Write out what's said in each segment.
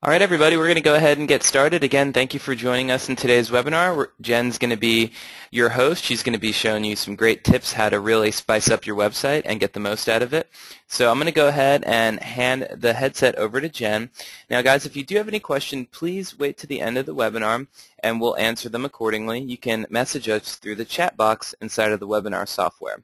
All right, everybody, we're going to go ahead and get started. Again, thank you for joining us in today's webinar. Jen's going to be your host. She's going to be showing you some great tips how to really spice up your website and get the most out of it. So I'm going to go ahead and hand the headset over to Jen. Now, guys, if you do have any questions, please wait to the end of the webinar, and we'll answer them accordingly. You can message us through the chat box inside of the webinar software.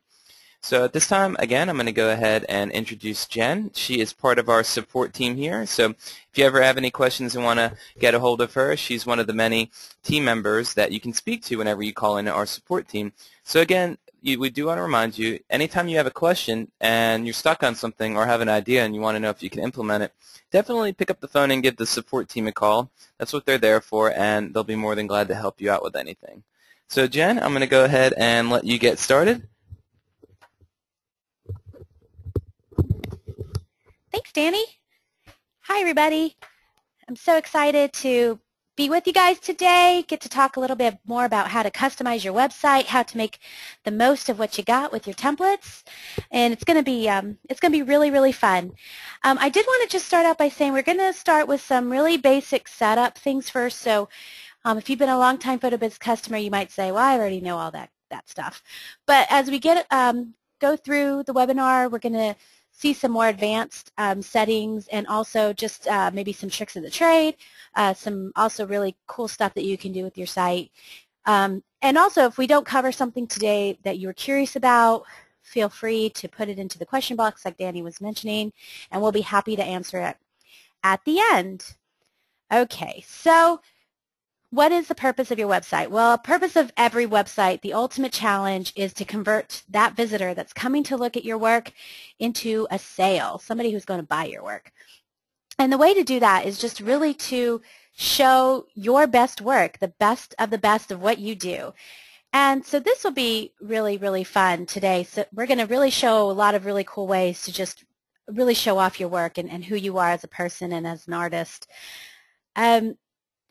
So at this time, again, I'm going to go ahead and introduce Jen. She is part of our support team here. So if you ever have any questions and want to get a hold of her, she's one of the many team members that you can speak to whenever you call in our support team. So again, we do want to remind you, anytime you have a question and you're stuck on something or have an idea and you want to know if you can implement it, definitely pick up the phone and give the support team a call. That's what they're there for, and they'll be more than glad to help you out with anything. So Jen, I'm going to go ahead and let you get started. Thanks, Danny. Hi, everybody. I'm so excited to be with you guys today, get to talk a little bit more about how to customize your website, how to make the most of what you got with your templates, and it's going to be really, really fun. I did want to just start out by saying we're going to start with some really basic setup things first. So if you've been a long-time PhotoBiz customer, you might say, well, I already know all that stuff. But as we go through the webinar, we're going to see some more advanced settings, and also just maybe some tricks of the trade, some also really cool stuff that you can do with your site. And also, if we don't cover something today that you're curious about, feel free to put it into the question box like Danny was mentioning, and we'll be happy to answer it at the end. Okay, so what is the purpose of your website? Well, the purpose of every website, the ultimate challenge, is to convert that visitor that's coming to look at your work into a sale, somebody who's going to buy your work. And the way to do that is just really to show your best work, the best of what you do. And so this will be really, really fun today. So we're going to really show a lot of really cool ways to just really show off your work and who you are as a person and as an artist.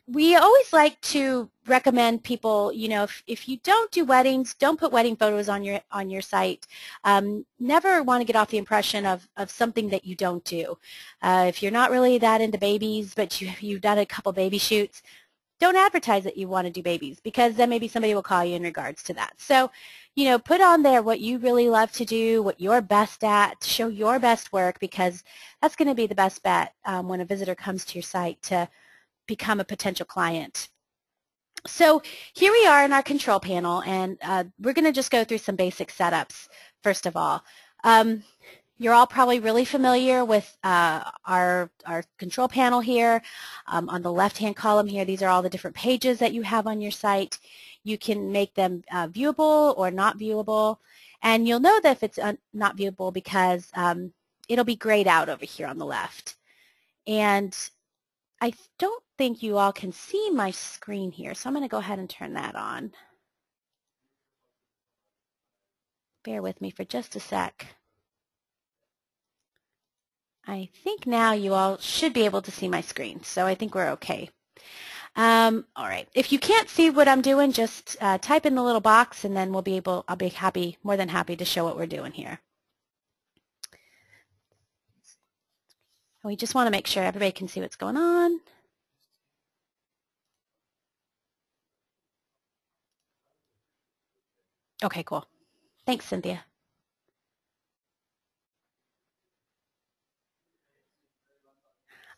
We always like to recommend people, you know, if you don't do weddings, don't put wedding photos on your site. Never want to get off the impression of something that you don't do. If you're not really that into babies, but you've done a couple baby shoots, don't advertise that you want to do babies, because then maybe somebody will call you in regards to that. So, you know, put on there what you really love to do, what you're best at, show your best work, because that's going to be the best bet when a visitor comes to your site to become a potential client. So here we are in our control panel, and we're going to just go through some basic setups first of all. You're all probably really familiar with our control panel here. On the left-hand column here, these are all the different pages that you have on your site. You can make them viewable or not viewable, and you'll know that if it's not viewable because it'll be grayed out over here on the left. And I don't think you all can see my screen here, so I'm going to go ahead and turn that on. Bear with me for just a sec. I think now you all should be able to see my screen, so I think we're okay. All right. If you can't see what I'm doing, just type in the little box, and then I'll be more than happy to show what we're doing here. We just want to make sure everybody can see what's going on. Okay, cool. Thanks, Cynthia.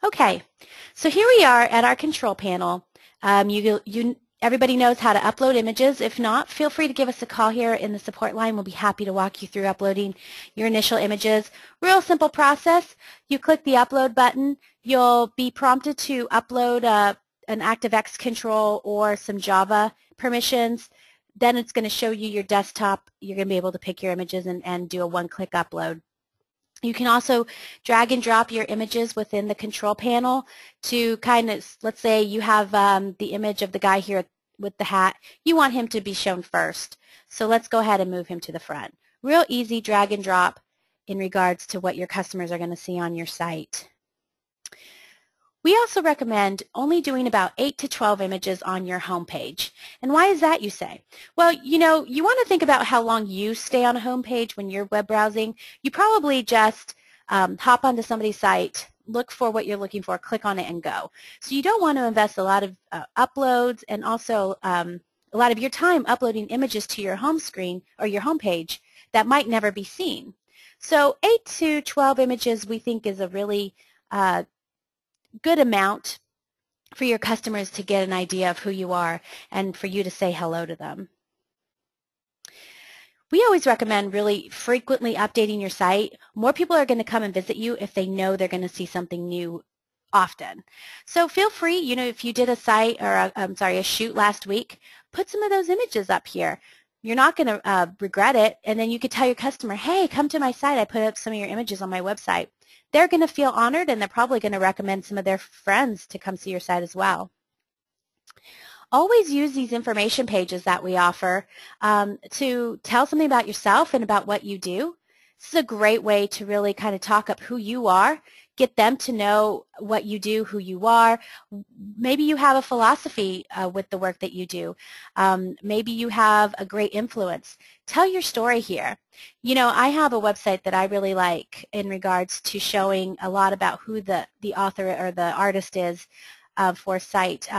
Okay, so here we are at our control panel. Everybody knows how to upload images. If not, feel free to give us a call here in the support line. We'll be happy to walk you through uploading your initial images. Real simple process. You click the upload button. You'll be prompted to upload an ActiveX control or some Java permissions. Then it's going to show you your desktop. You're going to be able to pick your images and do a one-click upload. You can also drag and drop your images within the control panel to kind of, let's say you have the image of the guy here with the hat. You want him to be shown first. So let's go ahead and move him to the front. Real easy drag and drop in regards to what your customers are going to see on your site. We also recommend only doing about 8 to 12 images on your home page. And why is that, you say? Well, you know, you want to think about how long you stay on a home page when you're web browsing. You probably just hop onto somebody's site, look for what you're looking for, click on it, and go. So you don't want to invest a lot of uploads and also a lot of your time uploading images to your home screen or your home page that might never be seen. So 8 to 12 images we think is a really good amount for your customers to get an idea of who you are and for you to say hello to them. We always recommend really frequently updating your site. More people are going to come and visit you if they know they're going to see something new often. So feel free, you know, if you did a site or a shoot last week, put some of those images up here. You're not going to regret it, and then you could tell your customer, hey, come to my site. I put up some of your images on my website. They're going to feel honored, and they're probably going to recommend some of their friends to come see your site as well. Always use these information pages that we offer to tell something about yourself and about what you do. This is a great way to really kind of talk up who you are, get them to know what you do, who you are. Maybe you have a philosophy with the work that you do. Maybe you have a great influence. Tell your story here. You know, I have a website that I really like in regards to showing a lot about who the author or the artist is for a site.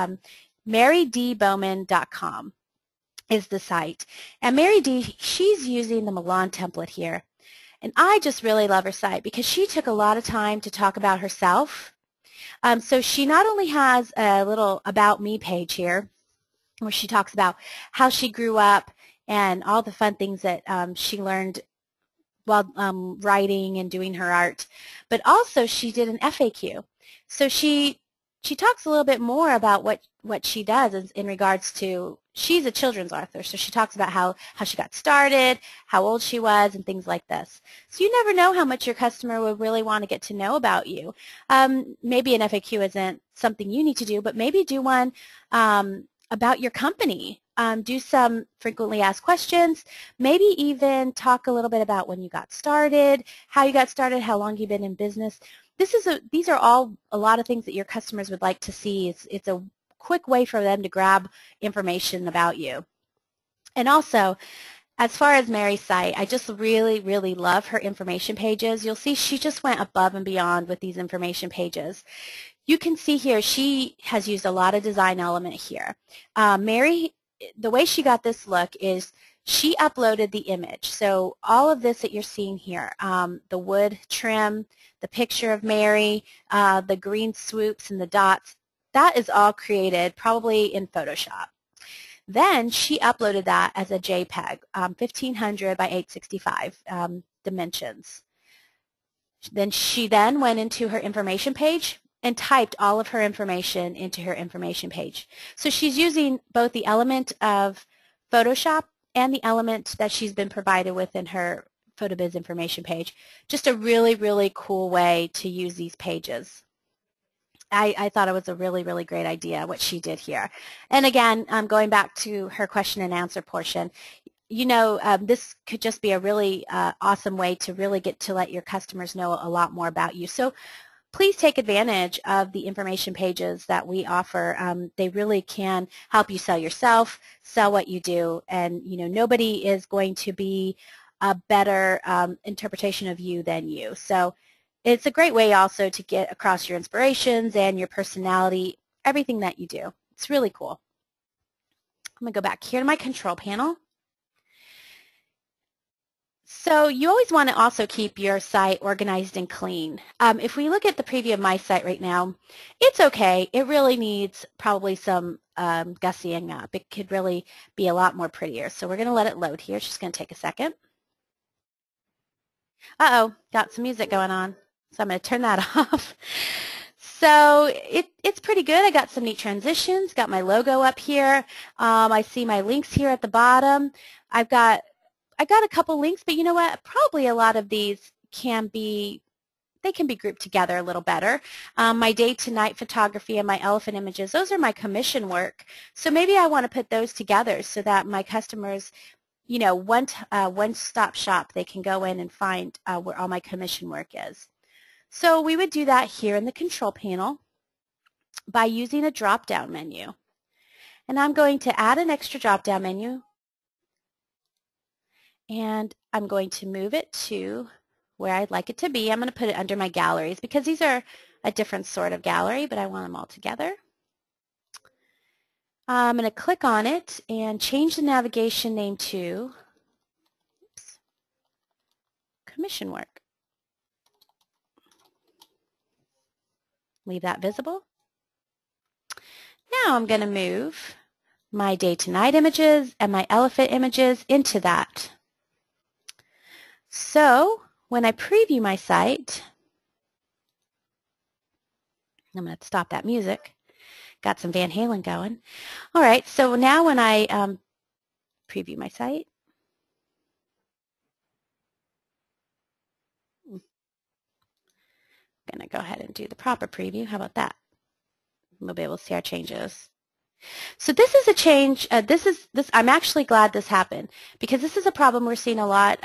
MaryDBowman.com is the site. And Mary D, she's using the Milan template here. And I just really love her site because she took a lot of time to talk about herself. So she not only has a little About Me page here where she talks about how she grew up and all the fun things that she learned while writing and doing her art, but also she did an FAQ. So she talks a little bit more about what she does in regards to, she's a children's author, so she talks about how she got started, how old she was, and things like this. So you never know how much your customer would really want to get to know about you. Maybe an FAQ isn't something you need to do, but maybe do one about your company. Do some frequently asked questions, maybe even talk a little bit about when you got started, how you got started, how long you've been in business. These are all a lot of things that your customers would like to see. It's a quick way for them to grab information about you. And also, as far as Mary's site, I just really, really love her information pages. You'll see she just went above and beyond with these information pages. You can see here she has used a lot of design element here. Mary, the way she got this look is she uploaded the image. So all of this that you're seeing here, the wood trim, the picture of Mary, the green swoops and the dots, that is all created probably in Photoshop. Then she uploaded that as a JPEG, 1500 by 865 dimensions. Then she went into her information page and typed all of her information into her information page. So she's using both the element of Photoshop and the element that she's been provided with in her PhotoBiz information page. Just a really, really cool way to use these pages. I thought it was a really, really great idea what she did here. And again, going back to her question and answer portion, you know, this could just be a really awesome way to really get to let your customers know a lot more about you. So please take advantage of the information pages that we offer. They really can help you sell yourself, sell what you do, and you know, nobody is going to be a better interpretation of you than you. So it's a great way also to get across your inspirations and your personality, everything that you do. It's really cool. I'm going to go back here to my control panel. So you always want to also keep your site organized and clean. If we look at the preview of my site right now, it's okay. It really needs probably some gussying up. It could really be a lot more prettier. So we're going to let it load here. It's just going to take a second. Uh-oh, got some music going on. So I'm going to turn that off. So it's pretty good. I got some neat transitions, got my logo up here. I see my links here at the bottom. I got a couple links, but you know what? Probably a lot of these can be grouped together a little better. My day to night photography and my elephant images, those are my commission work. So maybe I want to put those together so that my customers, you know, one-stop shop, they can go in and find where all my commission work is. So we would do that here in the control panel by using a drop-down menu. And I'm going to add an extra drop-down menu, and I'm going to move it to where I'd like it to be. I'm going to put it under my galleries because these are a different sort of gallery, but I want them all together. I'm going to click on it and change the navigation name to commission work. Leave that visible. Now I'm going to move my day to night images and my elephant images into that. So when I preview my site, I'm going to stop that music. Got some Van Halen going. All right, so now when I preview my site, I'm going to go ahead and do the proper preview. How about that? We'll be able to see our changes. So this is a change. I'm actually glad this happened because this is a problem we're seeing a lot.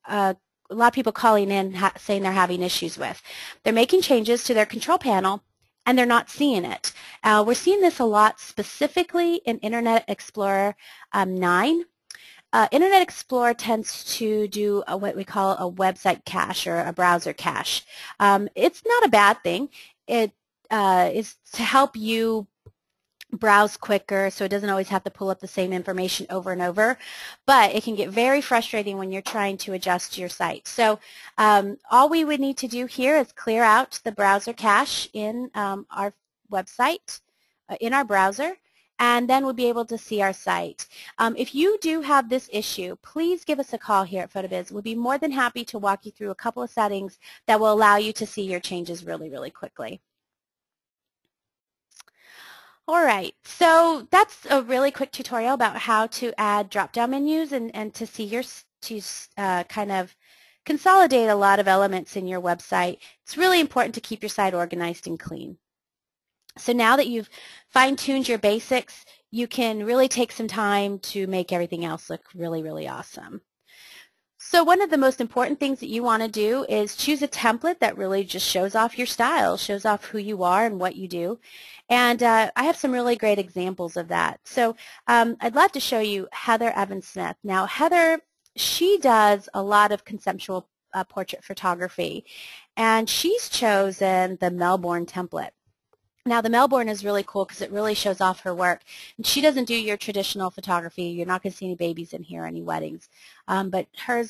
A lot of people calling in saying they're having issues with. They're making changes to their control panel and they're not seeing it. We're seeing this a lot specifically in Internet Explorer 9. Internet Explorer tends to do what we call a website cache or a browser cache. It's not a bad thing. It is to help you browse quicker so it doesn't always have to pull up the same information over and over, but it can get very frustrating when you're trying to adjust your site. So all we would need to do here is clear out the browser cache in our website, in our browser, and then we'll be able to see our site. If you do have this issue, please give us a call here at PhotoBiz. We'll be more than happy to walk you through a couple of settings that will allow you to see your changes really, really quickly. All right, so that's a really quick tutorial about how to add drop-down menus and to see your kind of consolidate a lot of elements in your website. It's really important to keep your site organized and clean. So now that you've fine-tuned your basics, you can really take some time to make everything else look really, really awesome. So one of the most important things that you want to do is choose a template that really just shows off your style, shows off who you are and what you do. And I have some really great examples of that. So I'd love to show you Heather Evans-Smith. Now Heather, she does a lot of conceptual portrait photography, and she's chosen the Melbourne template. Now the Melbourne is really cool because it really shows off her work. And she doesn't do your traditional photography. You're not going to see any babies in here, any weddings. But her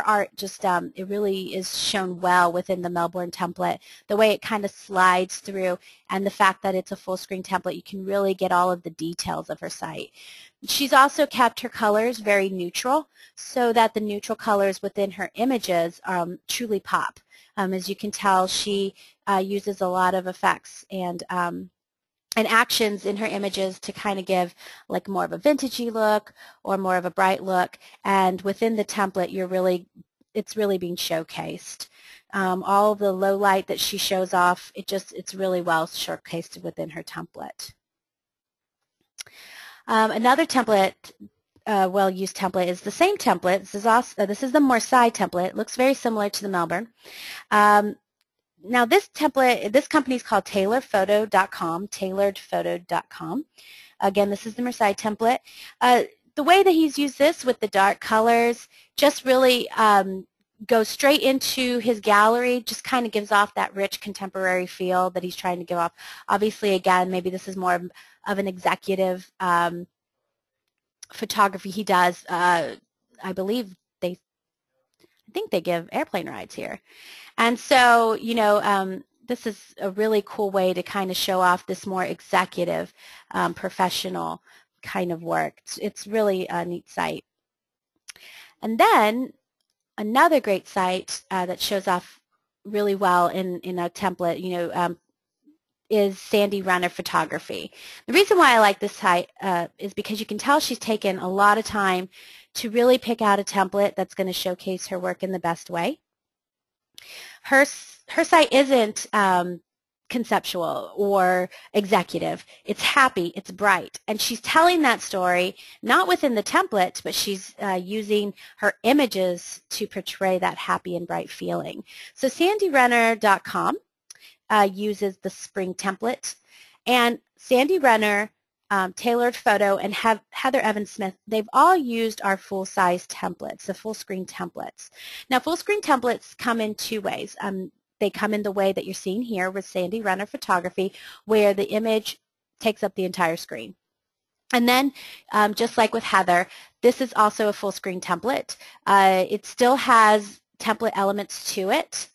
art just, it really is shown well within the Melbourne template. The way it kind of slides through and the fact that it's a full screen template, you can really get all of the details of her site. She's also kept her colors very neutral so that the neutral colors within her images truly pop. As you can tell, she uses a lot of effects and actions in her images to kind of give like more of a vintagey look or more of a bright look. And within the template, it's really being showcased. All the low light that she shows off, it's really well showcased within her template. Another template. Well-used template is the same template. This is the Marseille template. It looks very similar to the Melbourne. Now this company is called tailoredphoto.com, tailoredphoto.com. Again, this is the Marseille template. The way that he's used this with the dark colors just really goes straight into his gallery, just kind of gives off that rich contemporary feel that he's trying to give off. Obviously, again, maybe this is more of an executive photography he does. I think they give airplane rides here. And so, you know, this is a really cool way to kind of show off this more executive, professional kind of work. It's really a neat site. And then another great site that shows off really well in a template, you know, is Sandy Runner Photography. The reason why I like this site is because you can tell she's taken a lot of time to really pick out a template that's going to showcase her work in the best way. Her site isn't conceptual or executive. It's happy, it's bright, and she's telling that story not within the template, but she's using her images to portray that happy and bright feeling. So sandyrunner.com uses the spring template, and Sandy Runner, Tailored Photo, and Heather Evans-Smith, they've all used our full-size templates, the full-screen templates. Now, full-screen templates come in two ways. they come in the way that you're seeing here with Sandy Runner Photography, where the image takes up the entire screen. And then, just like with Heather, this is also a full screen template. It still has template elements to it,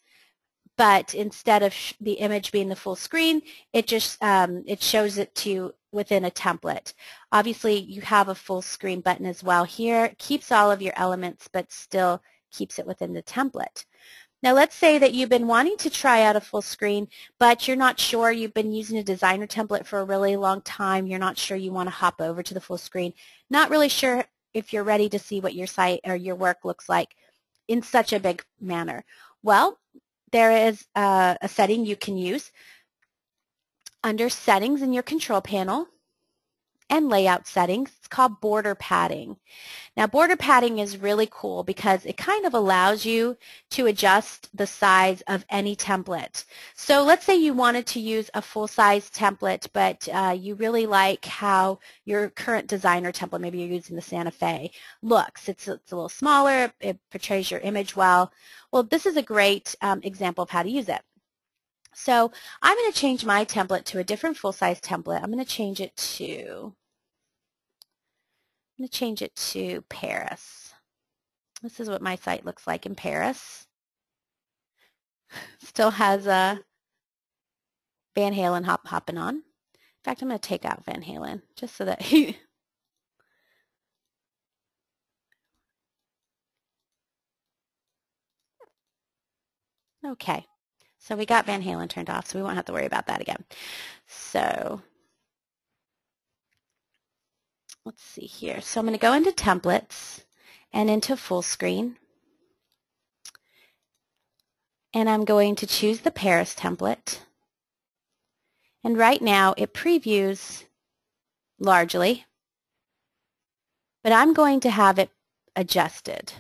but instead of the image being the full screen, it just it shows it to you within a template. Obviously, you have a full screen button as well here. It keeps all of your elements, but still keeps it within the template. Now let's say that you've been wanting to try out a full screen, but you're not sure, you've been using a designer template for a really long time, you're not sure you want to hop over to the full screen, not really sure if you're ready to see what your site or your work looks like in such a big manner. Well, there is a setting you can use under Settings in your control panel and Layout Settings. It's called Border Padding. Now, border padding is really cool because it kind of allows you to adjust the size of any template. So let's say you wanted to use a full-size template, but you really like how your current designer template, maybe you're using the Santa Fe, looks. It's a little smaller. It portrays your image well. Well, this is a great example of how to use it. So I'm going to change my template to a different full-size template. I'm going to change it to Paris. This is what my site looks like in Paris. Still has a Van Halen hopping on. In fact, I'm going to take out Van Halen just so that he... Okay. So we got Van Halen turned off, so we won't have to worry about that again. So let's see here. So I'm going to go into Templates and into Full Screen. And I'm going to choose the Paris template. And right now it previews largely, but I'm going to have it adjusted.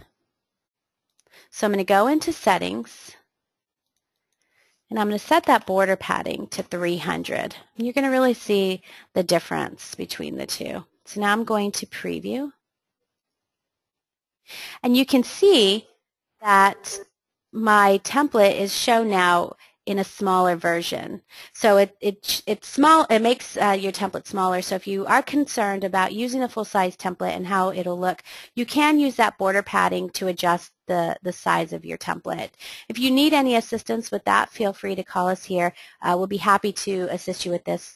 So I'm going to go into Settings, and I'm going to set that border padding to 300. And you're going to really see the difference between the two. So now I'm going to preview. And you can see that my template is shown now in a smaller version. So it's small. It makes your template smaller. So if you are concerned about using a full-size template and how it'll look, you can use that border padding to adjust the size of your template. If you need any assistance with that, feel free to call us here. We'll be happy to assist you with this.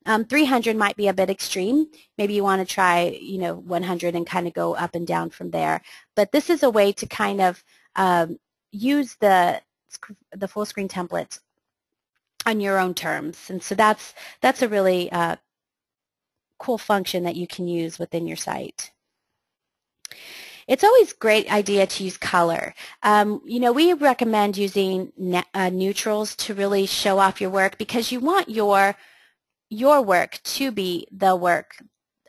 300 might be a bit extreme. Maybe you want to try, 100 and kind of go up and down from there. But this is a way to kind of use the full screen templates on your own terms. And so that's a really cool function that you can use within your site. It's always a great idea to use color. We recommend using neutrals to really show off your work because you want your work to be the work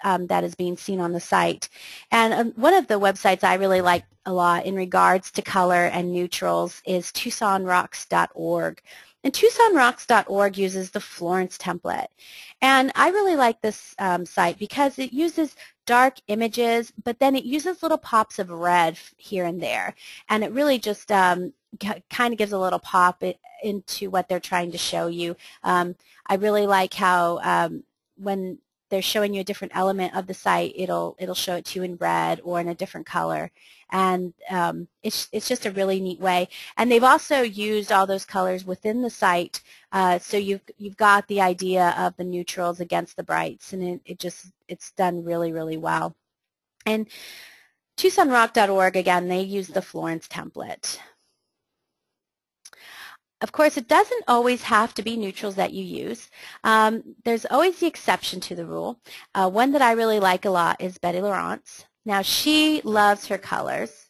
that is being seen on the site. And one of the websites I really like a lot in regards to color and neutrals is TucsonRocks.org. And TucsonRocks.org uses the Florence template. And I really like this site because it uses dark images, but then it uses little pops of red here and there. And it really just kind of gives a little pop into what they're trying to show you. I really like how when they're showing you a different element of the site, it'll show it to you in red or in a different color. And it's just a really neat way. And they've also used all those colors within the site, so you've got the idea of the neutrals against the brights, and it's done really, really well. And TucsonRock.org, again, they use the Florence template. Of course, it doesn't always have to be neutrals that you use. There's always the exception to the rule. One that I really like a lot is Betty Laurence. Now, she loves her colors.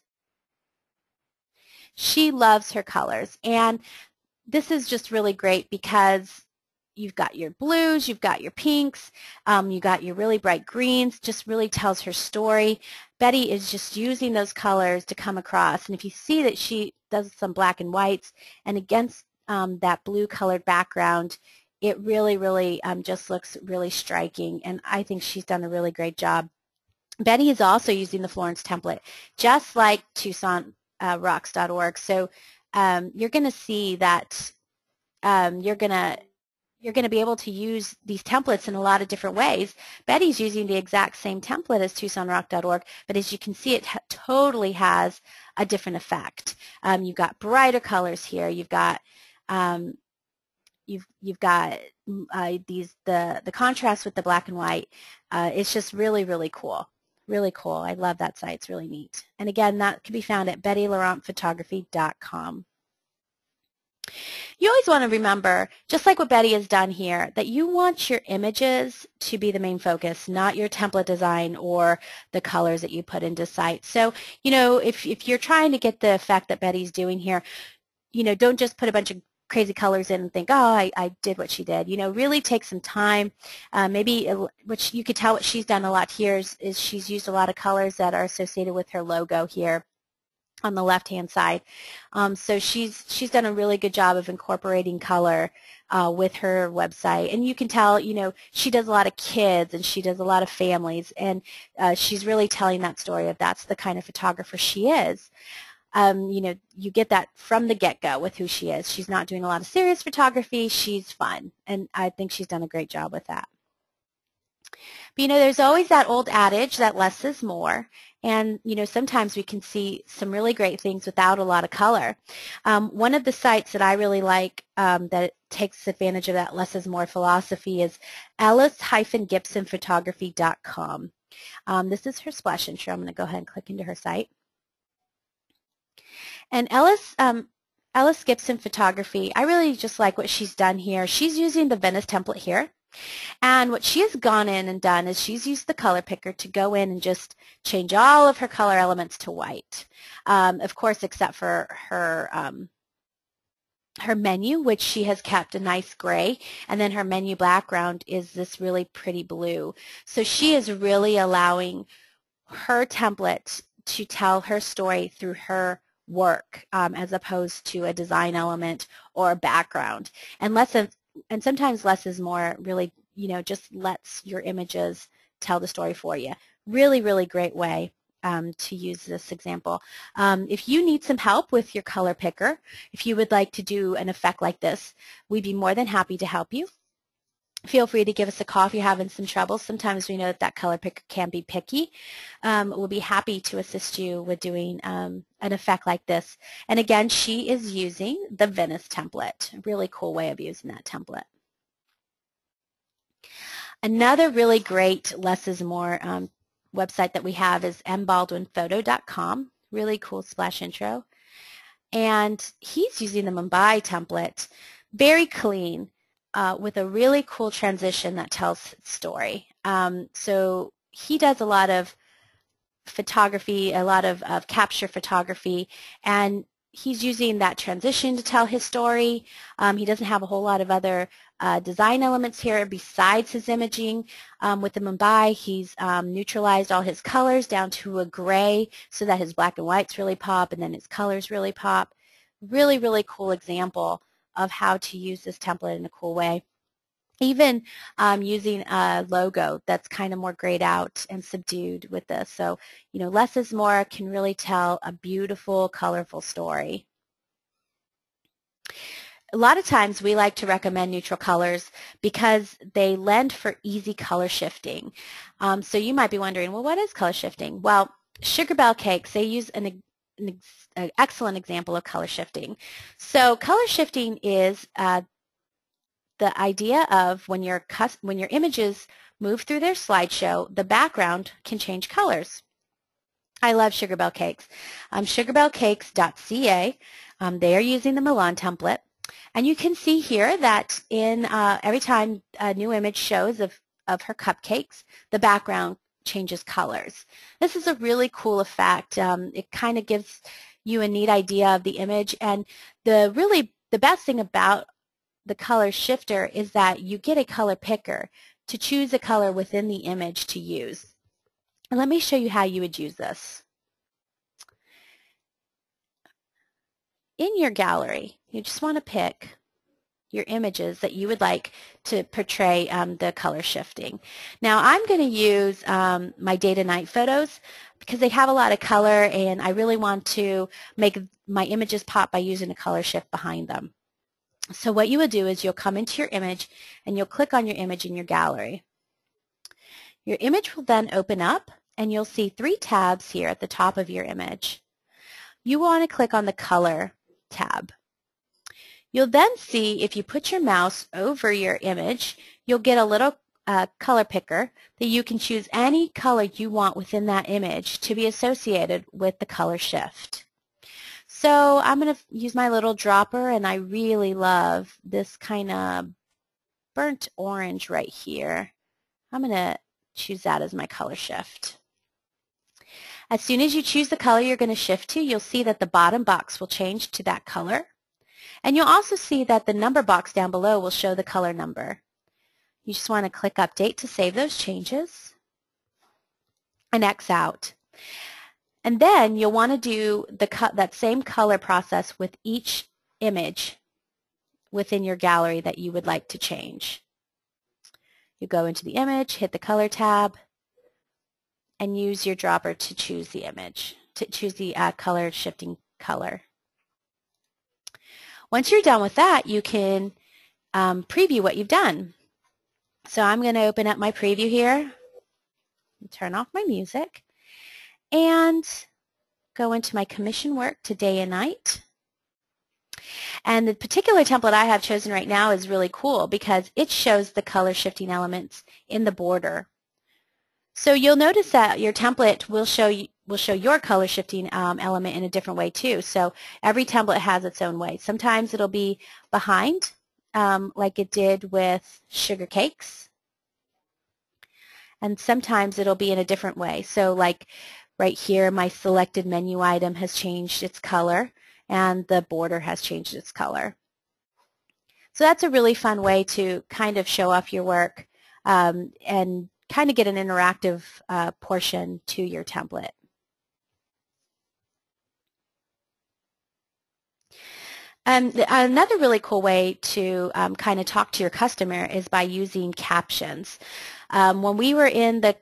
She loves her colors. And this is just really great because you've got your blues, you've got your pinks, you've got your really bright greens, just really tells her story. Betty is just using those colors to come across. And if you see that she does some black and whites and against that blue colored background, it really, really just looks really striking. And I think she's done a really great job. Betty is also using the Florence template, just like TucsonRocks.org. So you're going to see that you're gonna be able to use these templates in a lot of different ways. Betty's using the exact same template as TucsonRock.org, but as you can see, it totally has a different effect. You've got brighter colors here. You've got you've got the contrast with the black and white. It's just really, really cool. Really cool. I love that site. It's really neat. And again, that can be found at BettyLaurentPhotography.com. You always want to remember, just like what Betty has done here, that you want your images to be the main focus, not your template design or the colors that you put into sites. So, you know, if you're trying to get the effect that Betty's doing here, you know, don't just put a bunch of crazy colors in and think, oh, I did what she did. You know, really take some time. Maybe, which you could tell what she's done a lot here is she's used a lot of colors that are associated with her logo here on the left-hand side. So she's done a really good job of incorporating color with her website. And you can tell, you know, she does a lot of kids and she does a lot of families, and she's really telling that story of that's the kind of photographer she is. You know, you get that from the get-go with who she is. She's not doing a lot of serious photography. She's fun, and I think she's done a great job with that. But, you know, there's always that old adage that less is more, and, you know, sometimes we can see some really great things without a lot of color. One of the sites that I really like that takes advantage of that less is more philosophy is Ellis-GibsonPhotography.com. This is her splash intro. I'm going to go ahead and click into her site. And Ellis Gibson Photography, I really just like what she's done here. She's using the Venice template here. And what she has gone in and done is she's used the color picker to go in and just change all of her color elements to white. Of course, except for her her menu, which she has kept a nice gray, and then her menu background is this really pretty blue. So she is really allowing her template to tell her story through her work as opposed to a design element or a background. And sometimes less is more really, you know, just lets your images tell the story for you. Really, really great way to use this example. If you need some help with your color picker, if you would like to do an effect like this, we'd be more than happy to help you. Feel free to give us a call if you're having some trouble. Sometimes we know that color picker can be picky. We'll be happy to assist you with doing an effect like this. And again, she is using the Venice template. A really cool way of using that template. Another really great less is more website that we have is mbaldwinphoto.com. Really cool splash intro. And he's using the Mumbai template. Very clean. With a really cool transition that tells its story. So he does a lot of photography, a lot of capture photography, and he's using that transition to tell his story. He doesn't have a whole lot of other design elements here besides his imaging. With the Mumbai, he's neutralized all his colors down to a gray so that his black and whites really pop and then his colors really pop. Really, really cool example of how to use this template in a cool way. Even using a logo that's kind of more grayed out and subdued with this. So, you know, less is more can really tell a beautiful, colorful story. A lot of times we like to recommend neutral colors because they lend for easy color shifting. So you might be wondering, well, what is color shifting? Well, Sugar Belle cakes, they use an excellent example of color shifting. So color shifting is the idea of when your images move through their slideshow, the background can change colors. I love Sugar Belle cakes. SugarBelleCakes.ca. They are using the Milan template. And you can see here that in every time a new image shows of her cupcakes, the background changes colors. This is a really cool effect. It kind of gives you a neat idea of the image, and the best thing about the color shifter is that you get a color picker to choose a color within the image to use. And let me show you how you would use this. In your gallery, you just want to pick your images that you would like to portray the color shifting. Now I'm going to use my day to night photos because they have a lot of color and I really want to make my images pop by using a color shift behind them. So what you will do is you'll come into your image and you'll click on your image in your gallery. Your image will then open up and you'll see 3 tabs here at the top of your image. You want to click on the color tab. You'll then see if you put your mouse over your image, you'll get a little color picker that you can choose any color you want within that image to be associated with the color shift. So I'm going to use my little dropper, and I really love this kind of burnt orange right here. I'm going to choose that as my color shift. As soon as you choose the color you're going to shift to, you'll see that the bottom box will change to that color. And you'll also see that the number box down below will show the color number. You just want to click Update to save those changes and X out. And then you'll want to do that same color process with each image within your gallery that you would like to change. You go into the image, hit the color tab, and use your dropper to choose the image, to choose the color shifting color. Once you're done with that, you can preview what you've done. So I'm going to open up my preview here, turn off my music, and go into my commission work to day and night. And the particular template I have chosen right now is really cool because it shows the color shifting elements in the border. So you'll notice that your template will show your color shifting element in a different way too. So every template has its own way. Sometimes it'll be behind, like it did with sugar cakes. And sometimes it'll be in a different way. So like right here, my selected menu item has changed its color and the border has changed its color. So that's a really fun way to kind of show off your work and kind of get an interactive portion to your template. Another really cool way to kind of talk to your customer is by using captions. When we were in the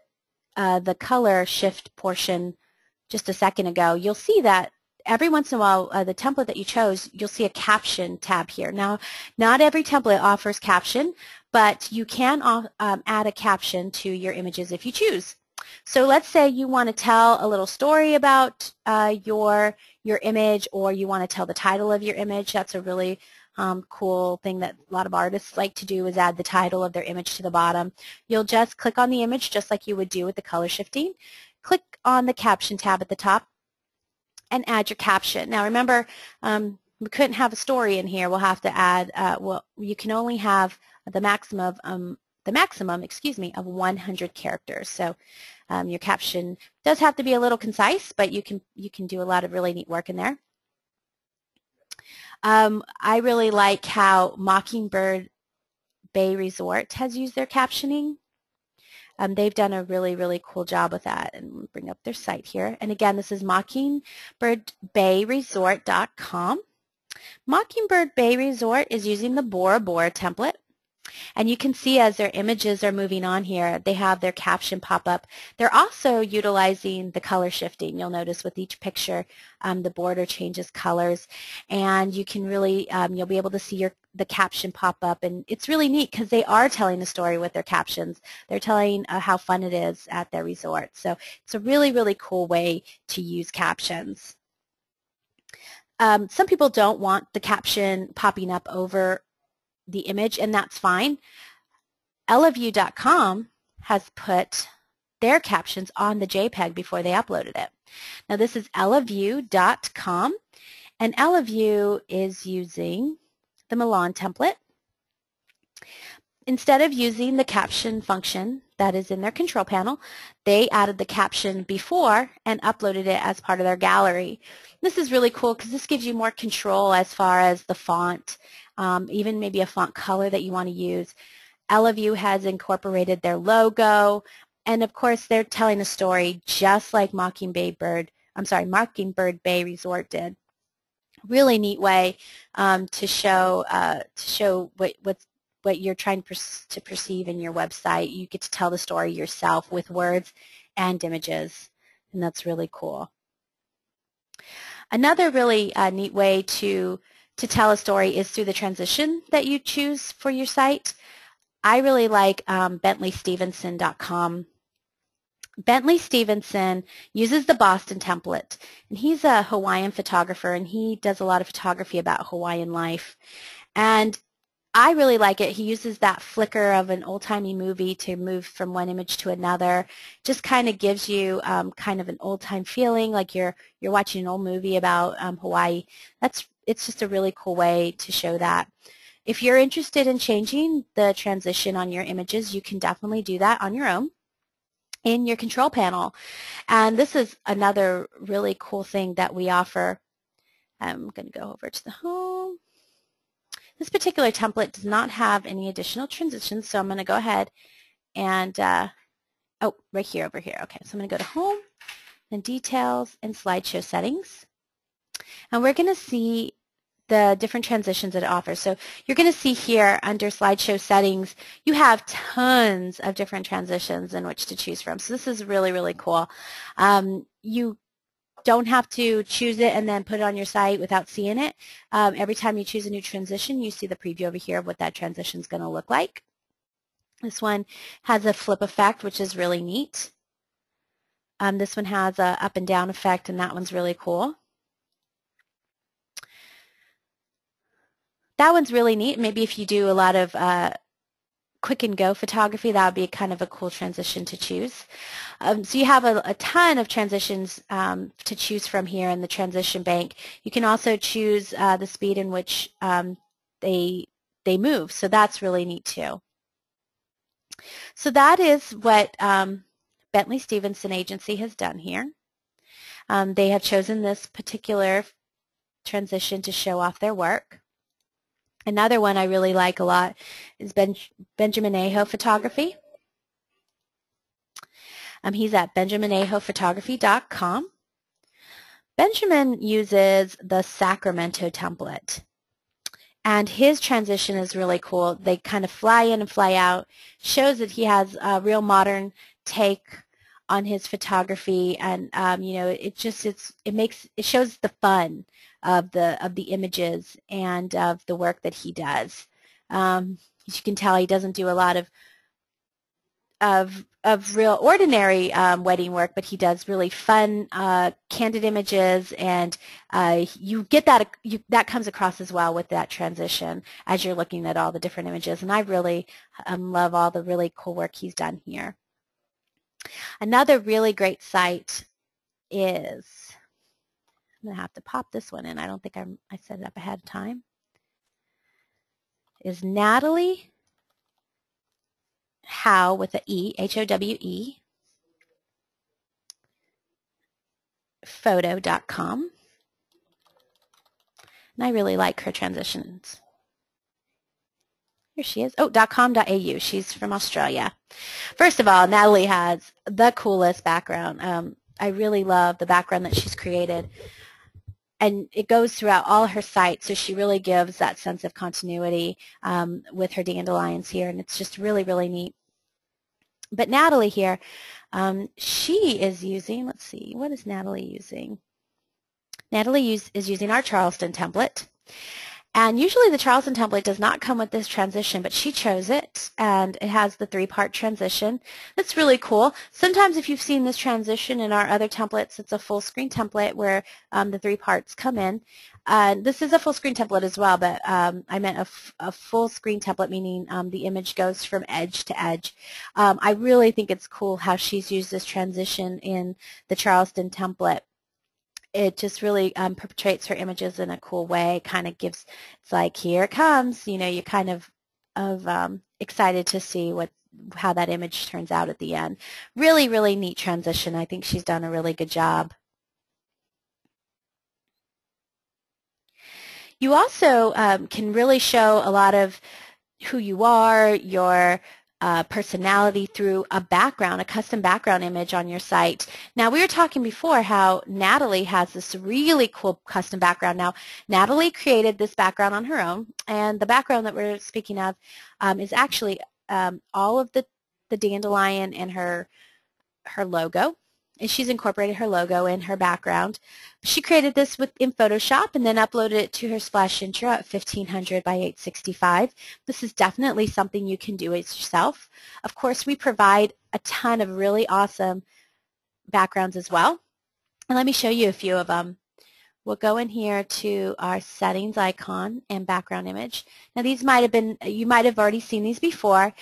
color shift portion just a second ago, you'll see that every once in a while, the template that you chose, you'll see a caption tab here. Now, not every template offers caption, but you can add a caption to your images if you choose. So let's say you want to tell a little story about your image, or you want to tell the title of your image. That's a really cool thing that a lot of artists like to do, is add the title of their image to the bottom. You'll just click on the image just like you would do with the color shifting. Click on the caption tab at the top and add your caption. Now remember, we couldn't have a story in here. We'll have to add, well, you can only have the maximum of 100 characters. So your caption does have to be a little concise, but you can do a lot of really neat work in there. I really like how Mockingbird Bay Resort has used their captioning. They've done a really, really cool job with that. And we'll bring up their site here. And again, this is mockingbirdbayresort.com. Mockingbird Bay Resort is using the Bora Bora template. And you can see as their images are moving on here, they have their caption pop up. They're also utilizing the color shifting. You'll notice with each picture, the border changes colors, and you can really, you'll be able to see the caption pop up. And it's really neat because they are telling a story with their captions. They're telling how fun it is at their resort. So it's a really, really cool way to use captions. Some people don't want the caption popping up over the image, and that's fine. Ellaview.com has put their captions on the JPEG before they uploaded it. Now this is ellaview.com, and Ellaview is using the Milan template. Instead of using the caption function that is in their control panel, they added the caption before and uploaded it as part of their gallery. This is really cool because this gives you more control as far as the font, even maybe a font color that you want to use. Ellaview has incorporated their logo, and of course they're telling a story just like Mockingbird Bay Resort did. Really neat way to show what you're trying to perceive in your website. You get to tell the story yourself with words and images, and that's really cool. Another really neat way to to tell a story is through the transition that you choose for your site. I really like BentleyStevenson.com. Bentley Stevenson uses the Boston template, and he's a Hawaiian photographer, and he does a lot of photography about Hawaiian life. And I really like it. He uses that flicker of an old-timey movie to move from one image to another. Just kind of gives you kind of an old-time feeling, like you're watching an old movie about Hawaii. It's just a really cool way to show that. If you're interested in changing the transition on your images, you can definitely do that on your own in your control panel. And this is another really cool thing that we offer. I'm going to go over to the home. This particular template does not have any additional transitions, so I'm going to go ahead and, oh, right here, over here. Okay, so I'm going to go to Home, and Details, and Slideshow Settings. And we're going to see the different transitions that it offers. So you're going to see here under Slideshow Settings, you have tons of different transitions in which to choose from. So this is really, really cool. You don't have to choose it and then put it on your site without seeing it. Every time you choose a new transition, you see the preview over here of what that transition is going to look like. This one has a flip effect, which is really neat. This one has a up and down effect, and that one's really cool. That one's really neat. Maybe if you do a lot of quick and go photography, that would be kind of a cool transition to choose. So you have a ton of transitions to choose from here in the transition bank. You can also choose the speed in which they move. So that's really neat too. So that is what Bentley Stevenson Agency has done here. They have chosen this particular transition to show off their work. Another one I really like a lot is Benjamin Aho Photography. He's at benjaminahophotography.com. Benjamin uses the Sacramento template, and his transition is really cool. They kind of fly in and fly out. Shows that he has a real modern take on his photography, and you know, it shows the fun of the images and of the work that he does. As you can tell, he doesn't do a lot of real ordinary wedding work, but he does really fun, candid images, and you get that that comes across as well with that transition as you're looking at all the different images. And I really love all the really cool work he's done here. Another really great site is, I'm going to have to pop this one in. I don't think I set it up ahead of time. Is Natalie Howe with an E, H-O-W-E, photo.com. And I really like her transitions. Here she is. Oh, .com.au. She's from Australia. First of all, Natalie has the coolest background. I really love the background that she's created. And it goes throughout all her sites, so she really gives that sense of continuity with her dandelions here, and it's just really, really neat. But Natalie here, she is using, let's see, what is Natalie using? Natalie is using our Charleston template. And usually the Charleston template does not come with this transition, but she chose it, and it has the 3-part transition. That's really cool. Sometimes if you've seen this transition in our other templates, it's a full screen template where the 3 parts come in. This is a full screen template as well, but I meant a full screen template, meaning the image goes from edge to edge. I really think it's cool how she's used this transition in the Charleston template. It just really perpetrates her images in a cool way, kind of gives, it's like, here it comes, you know, you're kind of excited to see how that image turns out at the end. Really, really neat transition. I think she's done a really good job. You also can really show a lot of who you are, your personality through a background, a custom background image on your site. Now, we were talking before how Natalie has this really cool custom background. Now, Natalie created this background on her own, and the background that we're speaking of is actually all of the dandelion and her logo. and she's incorporated her logo in her background. She created this in Photoshop and then uploaded it to her splash intro at 1500 by 865. This is definitely something you can do it yourself. Of course, we provide a ton of really awesome backgrounds as well. And let me show you a few of them. We'll go in here to our settings icon and background image. Now these might have been, you might have already seen these before.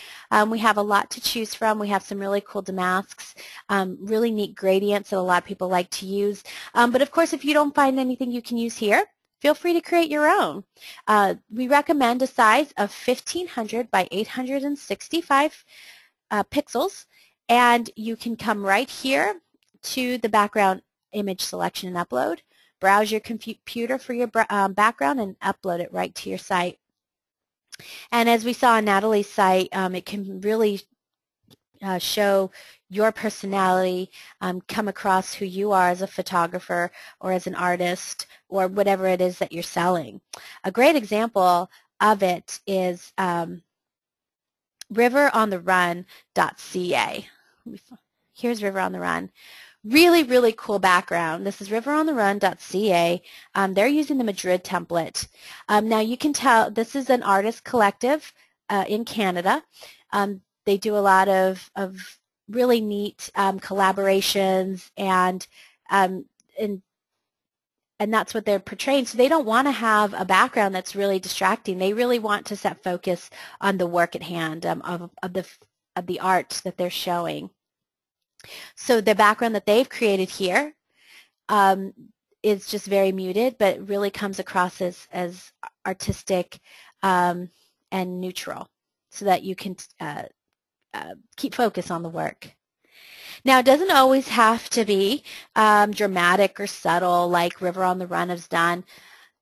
We have a lot to choose from. We have some really cool damasks, really neat gradients that a lot of people like to use. But of course, if you don't find anything you can use here, feel free to create your own. We recommend a size of 1500 by 865 pixels, and you can come right here to the background image selection and upload. Browse your computer for your background and upload it right to your site. And as we saw on Natalie's site, it can really show your personality, come across who you are as a photographer or as an artist or whatever it is that you're selling. A great example of it is riverontherun.ca. Here's River on the Run. Really, really cool background. This is riverontherun.ca. They're using the Madrid template. Now you can tell this is an artist collective in Canada. They do a lot of really neat collaborations, and that's what they're portraying. So they don't want to have a background that's really distracting. They really want to set focus on the work at hand of the art that they're showing. So the background that they've created here is just very muted, but it really comes across as artistic and neutral, so that you can keep focus on the work. Now, it doesn't always have to be dramatic or subtle like River on the Run has done.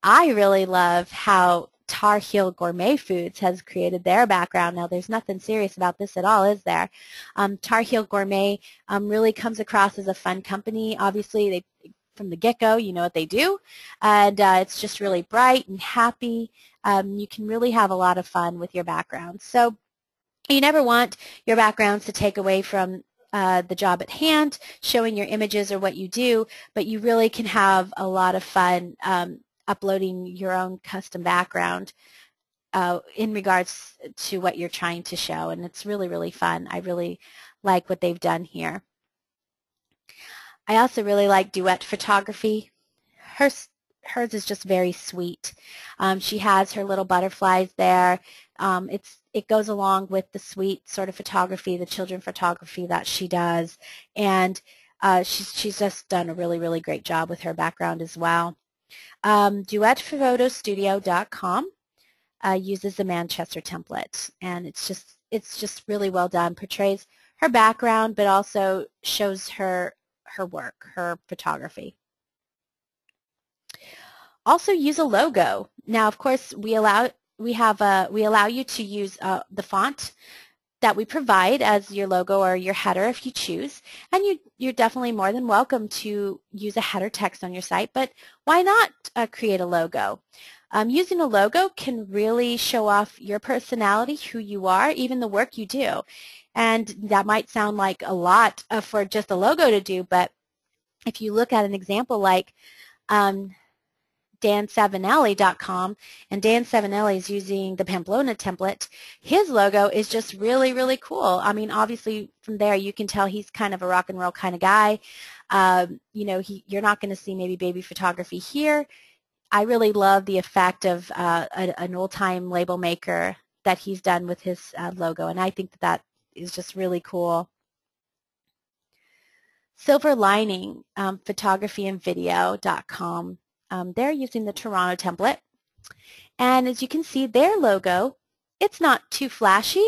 I really love how Tar Heel Gourmet Foods has created their background. Now, there's nothing serious about this at all, is there? Tar Heel Gourmet really comes across as a fun company. Obviously, they, from the get-go, you know what they do, and it's just really bright and happy. You can really have a lot of fun with your background. So you never want your backgrounds to take away from the job at hand, showing your images or what you do, but you really can have a lot of fun uploading your own custom background in regards to what you're trying to show, and it's really, really fun. I really like what they've done here. I also really like Duet Photography. Hers is just very sweet. She has her little butterflies there. It goes along with the sweet sort of photography, the children photography that she does, and she's just done a really, really great job with her background as well. DuetPhotostudio.com uses the Manchester template, and it's just really well done. Portrays her background, but also shows her work, her photography. Also, use a logo. Now, of course, we allow you to use the font that we provide as your logo or your header if you choose, and you're definitely more than welcome to use a header text on your site, but why not create a logo? Using a logo can really show off your personality, who you are, even the work you do. And that might sound like a lot for just a logo to do, but if you look at an example like Dan7Ellie.com, and Dan 7Ellie is using the Pamplona template. His logo is just really, really cool. I mean, obviously from there you can tell he's kind of a rock and roll kind of guy. You know, you're not going to see maybe baby photography here. I really love the effect of an old-time label maker that he's done with his logo, and I think that is just really cool. Silver Lining photographyandvideo.com. They're using the Toronto template, and as you can see, their logo, it's not too flashy.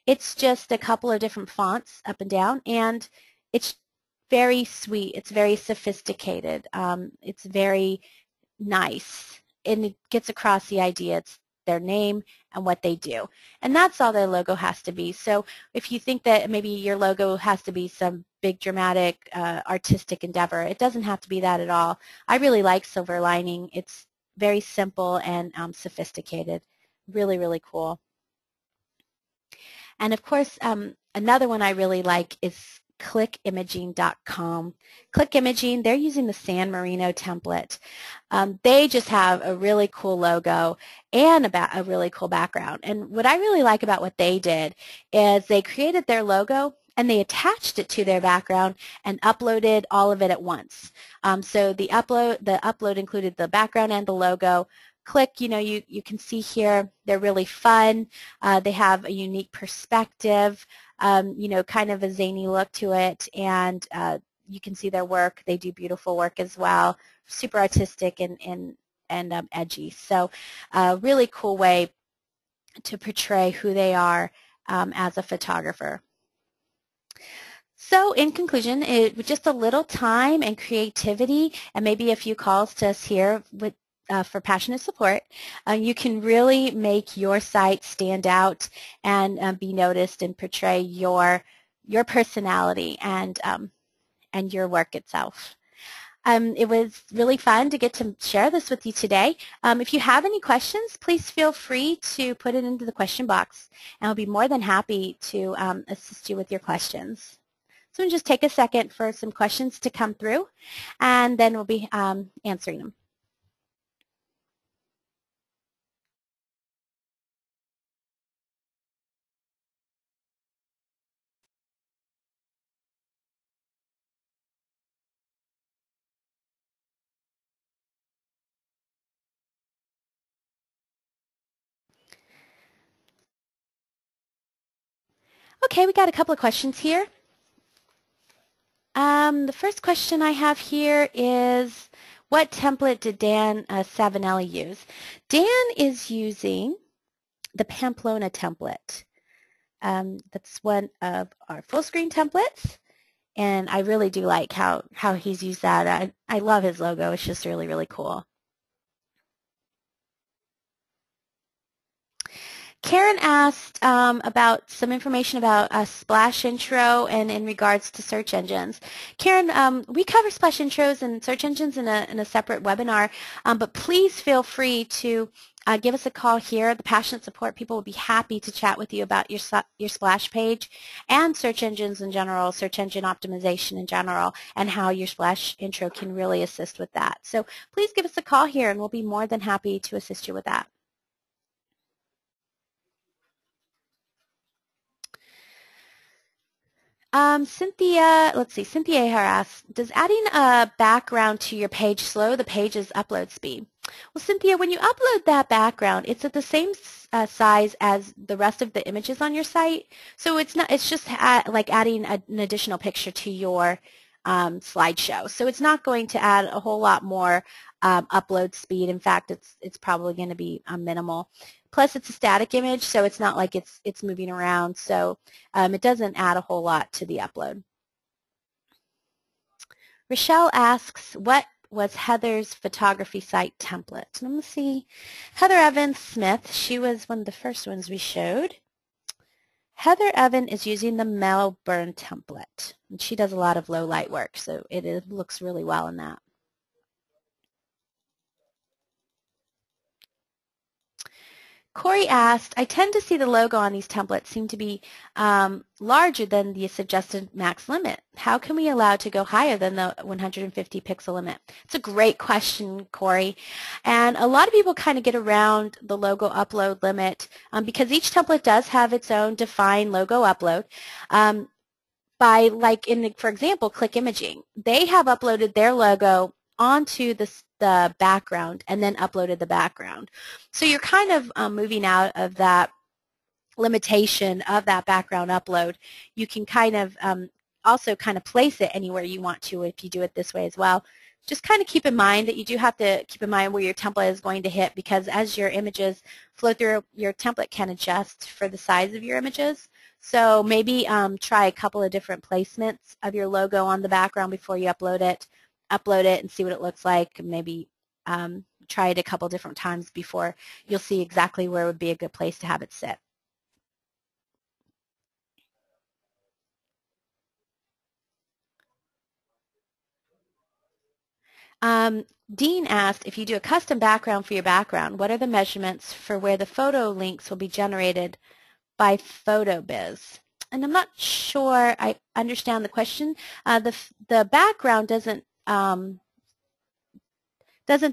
It's just a couple of different fonts up and down, and it's very sweet. It's very sophisticated. It's very nice, and it gets across the idea. It's their name and what they do, and that's all their logo has to be. So if you think that maybe your logo has to be some big dramatic artistic endeavor, it doesn't have to be that at all. I really like Silver Lining. It's very simple and sophisticated. Really, really cool. And of course, another one I really like is clickimaging.com. Click Imaging, they're using the San Marino template. They just have a really cool logo and a really cool background. And what I really like about what they did is they created their logo and they attached it to their background and uploaded all of it at once. So the upload included the background and the logo. Click, you can see here, they're really fun. They have a unique perspective, kind of a zany look to it, and you can see their work. They do beautiful work as well, super artistic and edgy. So really cool way to portray who they are as a photographer. So in conclusion, with just a little time and creativity and maybe a few calls to us here for passionate support, you can really make your site stand out and be noticed and portray your personality and your work itself. It was really fun to get to share this with you today. If you have any questions, please feel free to put it into the question box, and I'll be more than happy to assist you with your questions. So just take a second for some questions to come through, and then we'll be answering them. Okay, we got a couple of questions here. The first question I have here is, what template did Dan Savinelli use? Dan is using the Pamplona template. That's one of our full screen templates, and I really do like how he's used that. I love his logo. It's just really, really cool. Karen asked about some information about a splash intro and in regards to search engines. Karen, we cover splash intros and search engines in a separate webinar, but please feel free to give us a call here. The passionate support people will be happy to chat with you about your splash page and search engines in general, search engine optimization in general, and how your splash intro can really assist with that. So please give us a call here, and we'll be more than happy to assist you with that. Cynthia Ahar asks, does adding a background to your page slow the page's upload speed? Well, Cynthia, when you upload that background, it's at the same size as the rest of the images on your site. So it's just like adding an additional picture to your slideshow. So it's not going to add a whole lot more upload speed. In fact, it's probably going to be minimal. Plus, it's a static image, so it's not like it's moving around. So it doesn't add a whole lot to the upload. Rochelle asks, what was Heather's photography site template? Let me see. Heather Evans Smith, she was one of the first ones we showed. Heather Evan is using the Melbourne template, and she does a lot of low light work, so it looks really well in that. Corey asked, I tend to see the logo on these templates seem to be larger than the suggested max limit. How can we allow it to go higher than the 150 pixel limit? It's a great question, Corey. And a lot of people kind of get around the logo upload limit because each template does have its own defined logo upload. By, like, for example, Click Imaging, they have uploaded their logo onto the background and then uploaded the background. So you're kind of moving out of that limitation of that background upload. You can kind of also kind of place it anywhere you want to if you do it this way as well. Just kind of keep in mind that you do have to keep in mind where your template is going to hit, because as your images flow through, your template can adjust for the size of your images. So maybe try a couple of different placements of your logo on the background before you upload it and see what it looks like. Maybe try it a couple different times before you'll see exactly where would be a good place to have it sit. Dean asked, if you do a custom background for your background, what are the measurements for where the photo links will be generated by PhotoBiz? and I'm not sure I understand the question. The background doesn't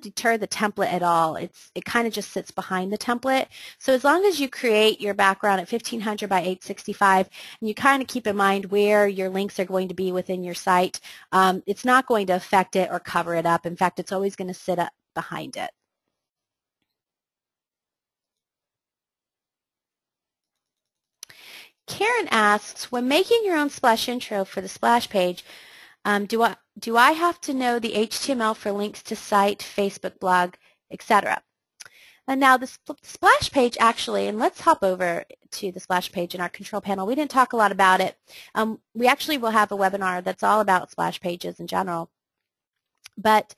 deter the template at all. It kind of just sits behind the template. So as long as you create your background at 1500 by 865 and you kind of keep in mind where your links are going to be within your site, it's not going to affect it or cover it up. In fact, it's always going to sit up behind it. Karen asks, when making your own splash intro for the splash page, do I have to know the HTML for links to site, Facebook blog, etc.? And now the splash page actually, and let's hop over to the splash page in our control panel. We didn't talk a lot about it. We actually will have a webinar that's all about splash pages in general. But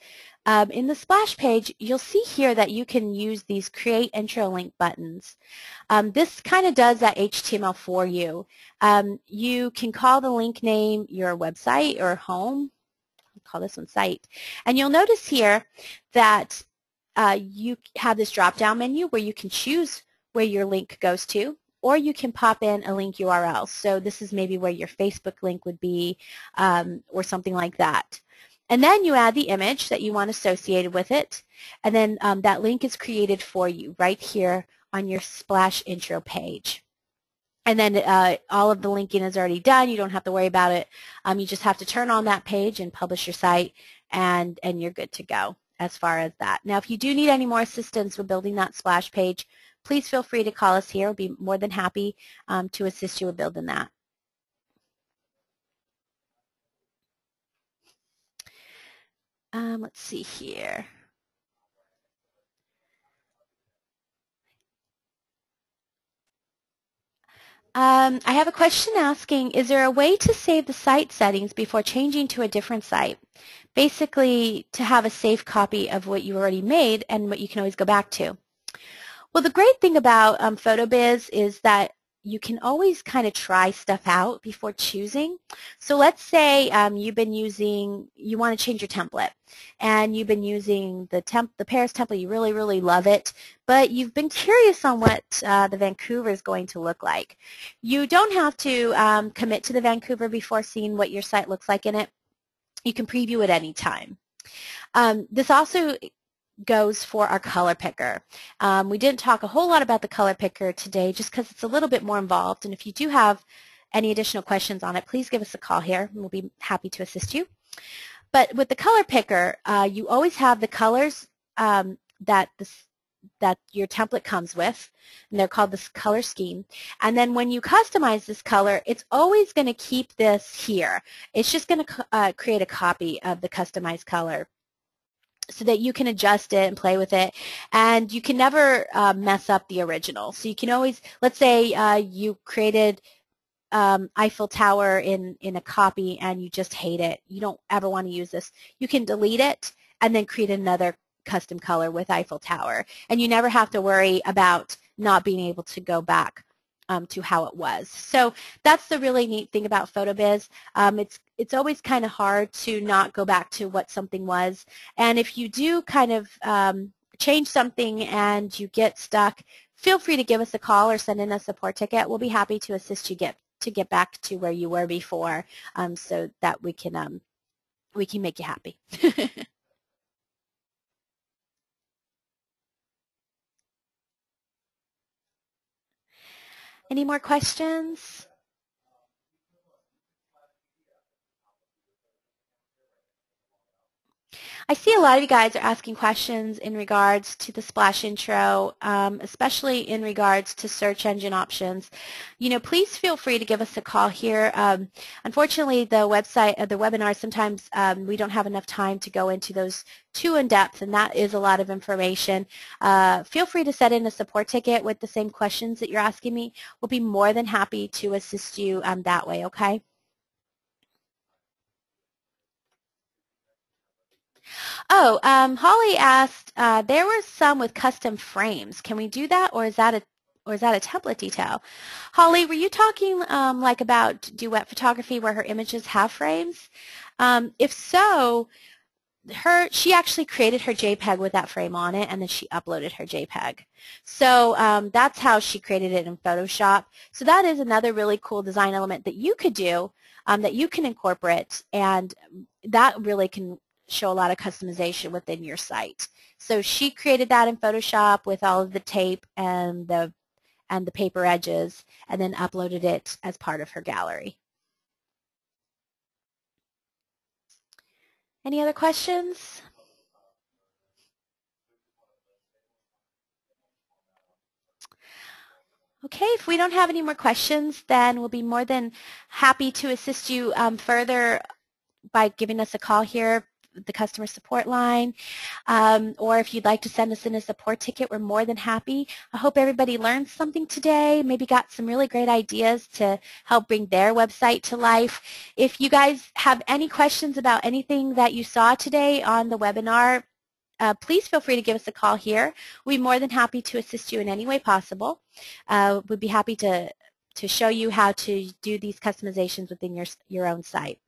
in the splash page, you'll see here that you can use these create intro link buttons. This kind of does that HTML for you. You can call the link name your website or home. I'll call this one site. And you'll notice here that you have this drop-down menu where you can choose where your link goes to, or you can pop in a link URL. So this is maybe where your Facebook link would be or something like that. And then you add the image that you want associated with it, and then that link is created for you right here on your splash intro page. And then all of the linking is already done. You don't have to worry about it. You just have to turn on that page and publish your site, and you're good to go as far as that. Now, if you do need any more assistance with building that splash page, please feel free to call us here. We'll be more than happy to assist you with building that. Let's see here. I have a question asking, is there a way to save the site settings before changing to a different site? Basically, to have a safe copy of what you already made and what you can always go back to. Well, the great thing about PhotoBiz is that you can always kind of try stuff out before choosing. So let's say you want to change your template, and you've been using the Paris template, you really, really love it, but you've been curious on what the Vancouver is going to look like. You don't have to commit to the Vancouver before seeing what your site looks like in it. You can preview it any time. This also goes for our color picker. We didn't talk a whole lot about the color picker today just because it's a little bit more involved, and if you do have any additional questions on it, please give us a call here and we'll be happy to assist you. But with the color picker, you always have the colors that your template comes with, and they're called this color scheme. And then when you customize this color, it's always going to keep this here. It's just going to create a copy of the customized color, so that you can adjust it and play with it, and you can never mess up the original. So you can always, let's say you created Eiffel Tower in a copy and you just hate it. You don't ever want to use this. You can delete it and then create another custom color with Eiffel Tower, and you never have to worry about not being able to go back to how it was. So that's the really neat thing about PhotoBiz. It's always kind of hard to not go back to what something was. And if you do kind of change something and you get stuck, feel free to give us a call or send in a support ticket. We'll be happy to assist you get back to where you were before, so that we can make you happy. Any more questions? I see a lot of you guys are asking questions in regards to the splash intro, especially in regards to search engine options. Please feel free to give us a call here. Unfortunately, the webinar, sometimes we don't have enough time to go into those too in depth, and that is a lot of information. Feel free to set in a support ticket with the same questions that you're asking me. We'll be more than happy to assist you that way, okay? Oh, Holly asked, there were some with custom frames. Can we do that, or is that a template detail? Holly, were you talking like about duet photography where her images have frames? If so, she actually created her JPEG with that frame on it, and then she uploaded her JPEG. So that's how she created it in Photoshop. So that is another really cool design element that you could do, that you can incorporate, and that really can show a lot of customization within your site. So she created that in Photoshop with all of the tape and the paper edges, and then uploaded it as part of her gallery. Any other questions? Okay, if we don't have any more questions, then we'll be more than happy to assist you further by giving us a call here, the customer support line, or if you'd like to send us in a support ticket, we're more than happy. I hope everybody learned something today, maybe got some really great ideas to help bring their website to life. If you guys have any questions about anything that you saw today on the webinar, please feel free to give us a call here. We'd be more than happy to assist you in any way possible. We'd be happy to show you how to do these customizations within your own site.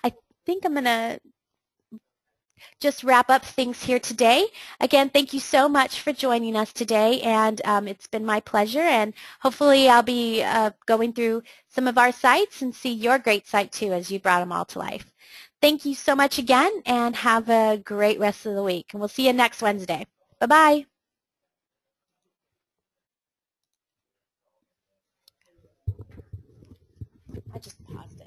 I think I'm going to just wrap up things here today. Again, thank you so much for joining us today, and it's been my pleasure, and hopefully I'll be going through some of our sites and see your great site too as you brought them all to life. Thank you so much again, and have a great rest of the week, and we'll see you next Wednesday. Bye-bye. I just paused it.